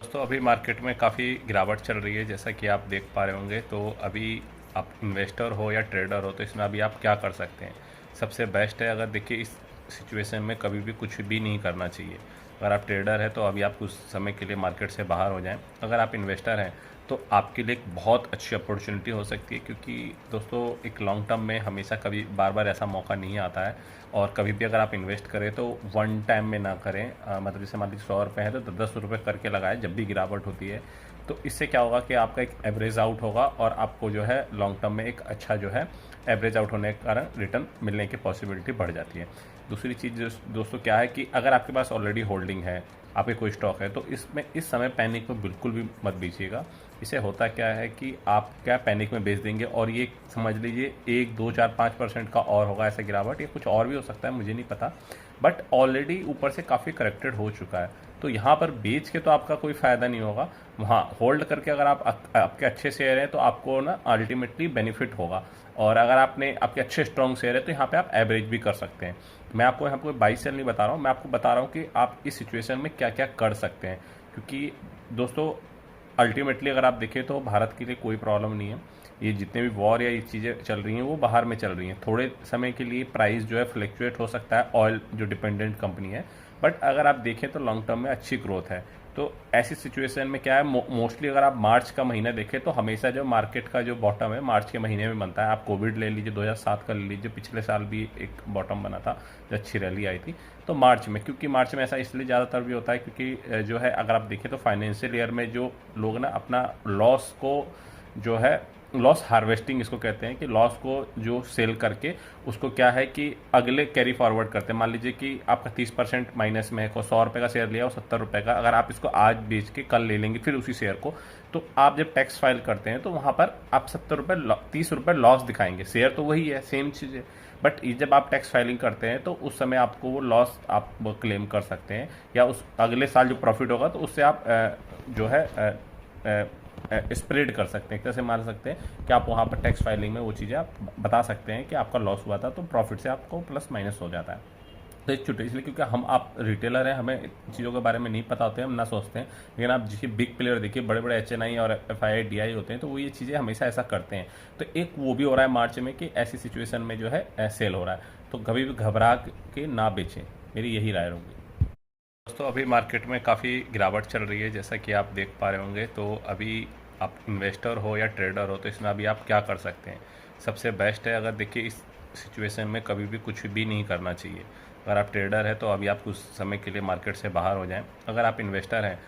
दोस्तों अभी मार्केट में काफ़ी गिरावट चल रही है, जैसा कि आप देख पा रहे होंगे। तो अभी आप इन्वेस्टर हो या ट्रेडर हो, तो इसमें अभी आप क्या कर सकते हैं। सबसे बेस्ट है, अगर देखिए इस सिचुएशन में कभी भी कुछ भी नहीं करना चाहिए। अगर आप ट्रेडर हैं तो अभी आप कुछ समय के लिए मार्केट से बाहर हो जाएं। अगर आप इन्वेस्टर हैं तो आपके लिए एक बहुत अच्छी अपॉर्चुनिटी हो सकती है, क्योंकि दोस्तों एक लॉन्ग टर्म में हमेशा कभी बार बार ऐसा मौका नहीं आता है। और कभी भी अगर आप इन्वेस्ट करें तो वन टाइम में ना करें। मतलब जैसे मान लीजिए 100 रुपये है तो 10 10 रुपये करके लगाएं जब भी गिरावट होती है। तो इससे क्या होगा कि आपका एक एवरेज आउट होगा और आपको जो है लॉन्ग टर्म में एक अच्छा जो है एवरेज आउट होने के कारण रिटर्न मिलने की पॉसिबिलिटी बढ़ जाती है। दूसरी चीज़ दोस्तों क्या है कि अगर आपके पास ऑलरेडी होल्डिंग है, आपके कोई स्टॉक है, तो इसमें इस समय पैनिक में बिल्कुल भी मत बीजिएगा। इससे होता क्या है कि आप क्या पैनिक में बेच देंगे और ये समझ लीजिए 1 2 4 5% का और होगा ऐसा गिरावट, या कुछ और भी हो सकता है, मुझे नहीं पता। बट ऑलरेडी ऊपर से काफ़ी करेक्टेड हो चुका है। तो यहाँ पर बेच के तो आपका कोई फ़ायदा नहीं होगा। वहाँ होल्ड करके अगर आप आपके अच्छे शेयर हैं तो आपको ना अल्टीमेटली बेनिफिट होगा। और अगर आपने आपके अच्छे स्ट्रॉन्ग शेयर है तो यहाँ पे आप एवरेज भी कर सकते हैं। मैं आपको यहाँ पे बाई सेल नहीं बता रहा हूँ, मैं आपको बता रहा हूँ कि आप इस सिचुएशन में क्या क्या कर सकते हैं। क्योंकि दोस्तों अल्टीमेटली अगर आप देखें तो भारत के लिए कोई प्रॉब्लम नहीं है। ये जितने भी वॉर या ये चीज़ें चल रही हैं वो बाहर में चल रही हैं। थोड़े समय के लिए प्राइस जो है फ्लक्चुएट हो सकता है, ऑयल जो डिपेंडेंट कंपनी है। बट अगर आप देखें तो लॉन्ग टर्म में अच्छी ग्रोथ है। तो ऐसी सिचुएशन में क्या है, मोस्टली अगर आप मार्च का महीना देखें तो हमेशा जो मार्केट का जो बॉटम है मार्च के महीने में बनता है। आप कोविड ले लीजिए, 2007 का ले लीजिए, पिछले साल भी एक बॉटम बना था जो अच्छी रैली आई थी। तो मार्च में, क्योंकि मार्च में ऐसा इसलिए ज़्यादातर भी होता है क्योंकि जो है अगर आप देखें तो फाइनेंशियल ईयर में जो लोग ना अपना लॉस को जो है लॉस हार्वेस्टिंग इसको कहते हैं, कि लॉस को जो सेल करके उसको क्या है कि अगले कैरी फॉरवर्ड करते हैं। मान लीजिए कि आपका 30% माइनस में है, को 100 रुपये का शेयर लिया और 70 रुपये का, अगर आप इसको आज बेच के कल ले लेंगे फिर उसी शेयर को, तो आप जब टैक्स फाइल करते हैं तो वहाँ पर आप 70 रुपये 30 रुपये लॉस दिखाएंगे। शेयर तो वही है, सेम चीज़ है। बट जब आप टैक्स फाइलिंग करते हैं तो उस समय आपको वो लॉस आप क्लेम कर सकते हैं, या उस अगले साल जो प्रॉफिट होगा तो उससे आप जो है स्प्रेड कर सकते हैं। कैसे मान सकते हैं कि आप वहाँ पर टैक्स फाइलिंग में वो चीज़ें आप बता सकते हैं कि आपका लॉस हुआ था तो प्रॉफिट से आपको प्लस माइनस हो जाता है। तो एक छोटे इसलिए क्योंकि हम आप रिटेलर हैं, हमें चीज़ों के बारे में नहीं पता होते हैं, हम ना सोचते हैं। लेकिन आप देखिए बिग प्लेयर देखिए, बड़े बड़े HNI और FI DI होते हैं, तो वो ये चीज़ें हमेशा ऐसा करते हैं। तो एक वो भी हो रहा है मार्च में कि ऐसी सिचुएशन में जो है सेल हो रहा है। तो कभी भी घबरा के ना बेचें, मेरी यही राय होगी। दोस्तों अभी मार्केट में काफ़ी गिरावट चल रही है, जैसा कि आप देख पा रहे होंगे। तो अभी आप इन्वेस्टर हो या ट्रेडर हो, तो इसमें अभी आप क्या कर सकते हैं। सबसे बेस्ट है, अगर देखिए इस सिचुएशन में कभी भी कुछ भी नहीं करना चाहिए। अगर आप ट्रेडर हैं तो अभी आप कुछ समय के लिए मार्केट से बाहर हो जाएं। अगर आप इन्वेस्टर हैं